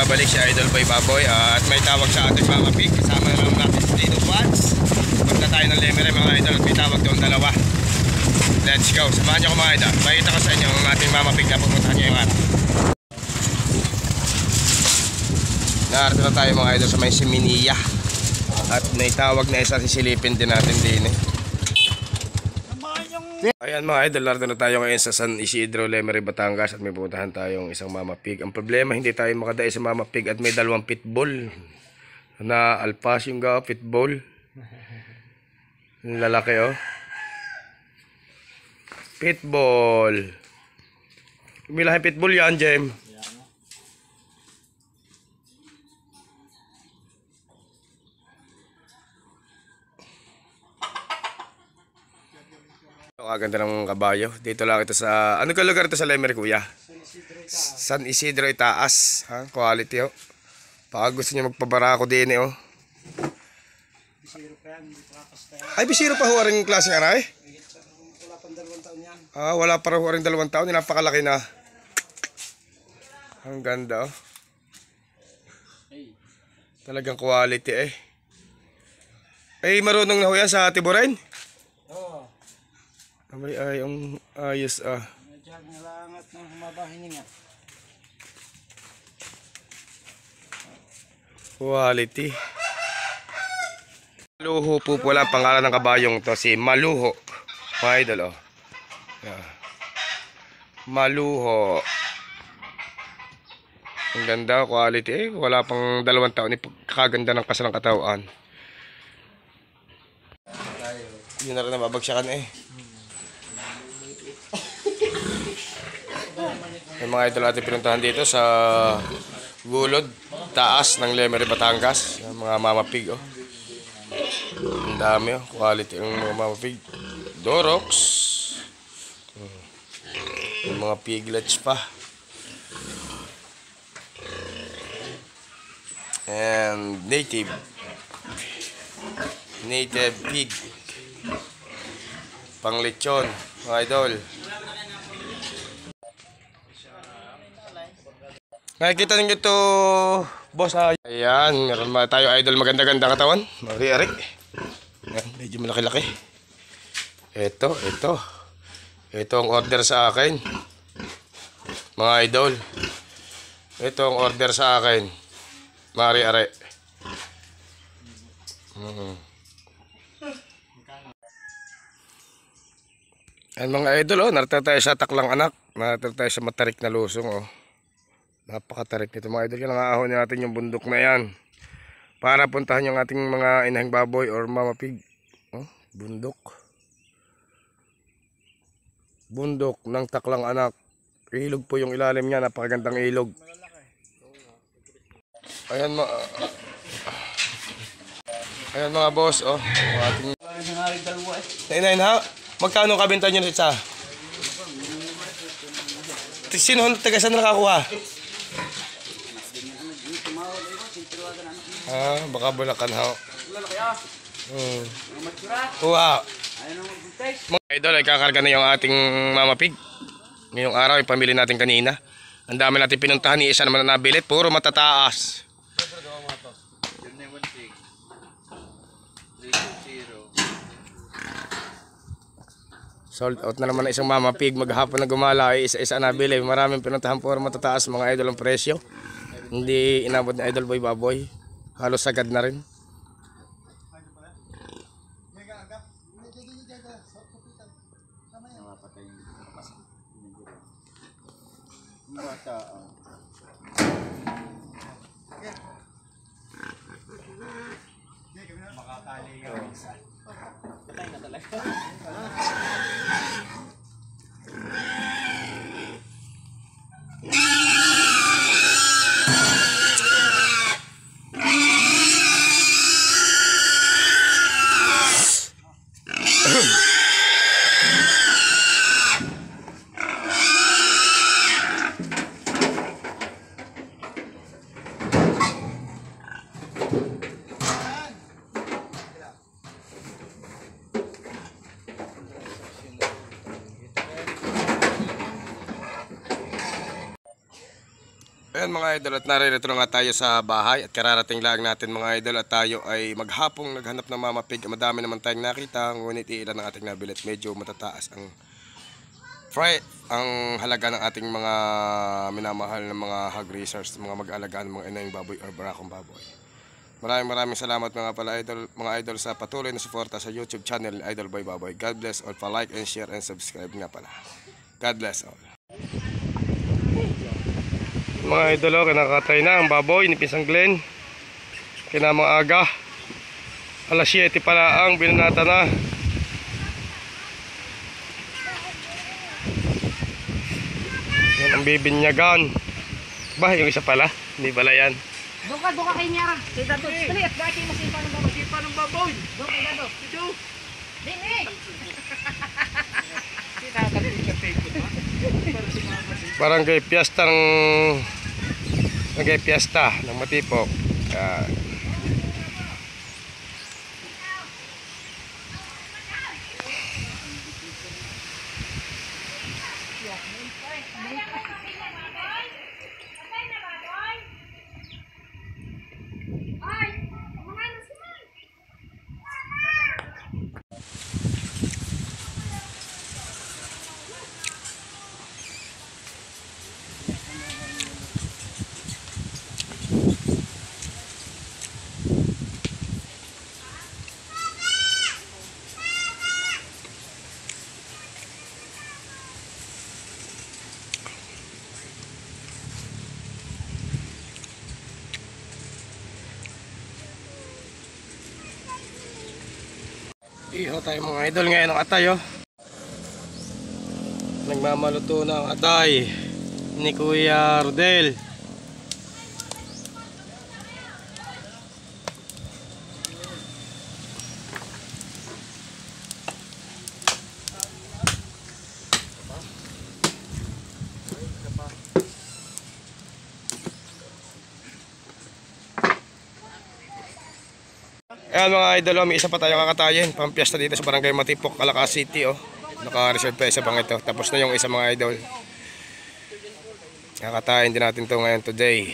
nagbabalik si Idol Boy Baboy at may tawag sa ating Mama Pig. Kasama naman natin si Dino Quads. Punta tayo ng Lemery mga idol at may tawag doon dalawa. Let's go, samahan nyo ko mga idol. Makita ko sa inyo ang ating Mama Pig na pupuntahan nyo yung araw. Naarito na tayo mga idol sa may Seminiya. At may tawag na isa sisilipin din natin din eh. Ayan mga idol, narito na tayo ngayon sa San Isidro, Lemery, Batangas at may pupuntahan tayong isang Mama Pig. Ang problema, hindi tayo makadai sa Mama Pig at may dalawang pitbull na alpas yung pitbull. Lalaki oh. Pitbull. Umilahin pitbull yan, Jem. Ganda ng kabayo. Dito lang ito sa... Ano ka lugar ito sa Lemery, kuya? San Isidro Itaas. Ha? Quality, oh. Baka gusto niya magpabarako din, eh, oh. Ay, bisiro pa ho rin yung klaseng aray? Wala pang 2 taon yan. Ah, wala pa rin 2 taon. Napakalaki na. Ang ganda, oh. Talagang quality, eh. Ay, marunong na ho yan sa Tiburen? Oo. Ay, ang ayos ah. Medyo nalangat ng humabahin niya. Quality. Maluho po pala pangalan ng kabayong to, si Maluho. Mga idol oh. Yeah. Maluho. Ang ganda, quality eh. Wala pang 2 taon. Kaganda ng kasa ng katawan. Yun na rin nababagsakan eh. Yung mga idol natin pinuntahan dito sa gulod, taas ng Lemery, Batangas. Yung mga Mama Pig oh. Ang dami oh, quality ang mga Mama Pig. Dorox. Yung mga piglets pa. And native pig. Panglechon, mga idol. Nakikita ninyo ito, boss. Ayan, meron tayo idol maganda-ganda katawan. Mari-ari. Ayan, medyo malaki-laki. Ito ang order sa akin. Mga idol. Ito ang order sa akin. Mari-ari. Ayan mga idol, oh, narito tayo sa taklang anak. Narito tayo sa matarik na lusong, oh. Napakatarik nito mga idol. Kailangan ahon natin yung bundok na yan para puntahan yung ating mga inahing baboy or Mama Pig. Oh, bundok ng taklang anak. Ilog po yung ilalim niya. Napakagandang ilog. Ayan mga boss oh. Ating... Nainain ha? Magkano kabenta nyo sa isa? Sino taga saan nakakuha? Ah, baka Bulacan ho. Wow. Mga idol, ay kakarga na yung ating Mama Pig. Ngayong araw, yung pamili natin kanina. Ang dami natin pinuntahan, ni isa naman na nabilit. Puro matataas. Sold out na naman na isang Mama Pig. Maghapon na gumala, ay isa-isa nabili. Maraming pinuntahan, puro matataas mga idol ang presyo. Hindi inabot ni Idol Boy Baboy. Halos sagad na rin. Ayan mga idol, at naririto na nga tayo sa bahay at kararating lang natin mga idol at tayo ay maghapong naghanap ng mamapig. Madami naman tayong nakita, ngunit ilan ang ating nabilit. Medyo matataas ang halaga ng ating mga minamahal ng mga hog raisers, mga mag-alagaan ng mga inayong baboy or barakong baboy. Maraming salamat mga idol sa patuloy na suporta sa YouTube channel ni Idol Boy Baboy. God bless all, pa-like and share and subscribe nga pala. God bless all. Mga idol, kinakatay na ang baboy ni Pinsang Glenn. Kinamang aga. Alas 7 pala ang binanata na. Yan ang bibinyagan. Ba, yung isa pala? Hindi pala yan. Doka kay Nyara. Kita to. Dali, at dati masipa ng baboy. Masipa ng baboy. Doka dito. Dito. Dini. Kita ka dito ba? Barangay Fiesta ng Matipok. Iho tayo mga idol ngayon ng atay oh. Nagmamaluto na ang atay ni Kuya Rodel. Ayan mga idol, may isa pa tayong kakatayin. Pampiesta dito sa Barangay Matipok, Calacas City oh. Naka-reserve pa isa pang ito. Tapos na yung isa mga idol. Kakatayin din natin to ngayon today.